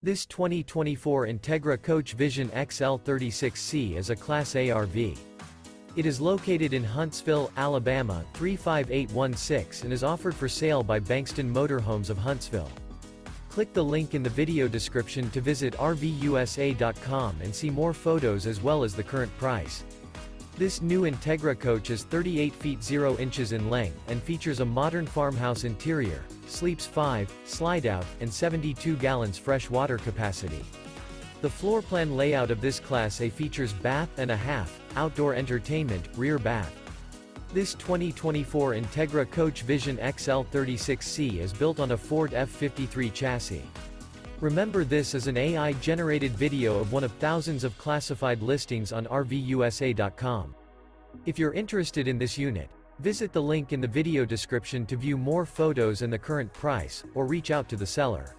This 2024 Entegra Coach Vision XL 36C is a Class A RV. It is located in Huntsville, Alabama 35816 and is offered for sale by Bankston Motorhomes of Huntsville. Click the link in the video description to visit RVUSA.com and see more photos as well as the current price. This new Entegra Coach is 38 feet 0 inches in length and features a modern farmhouse interior, sleeps 5, slide-out, and 72 gallons fresh water capacity. The floor plan layout of this Class A features bath and a half, outdoor entertainment, rear bath. This 2024 Entegra Coach Vision XL 36C is built on a Ford F53 chassis. Remember, this is an AI-generated video of one of thousands of classified listings on RVUSA.com. If you're interested in this unit, visit the link in the video description to view more photos and the current price, or reach out to the seller.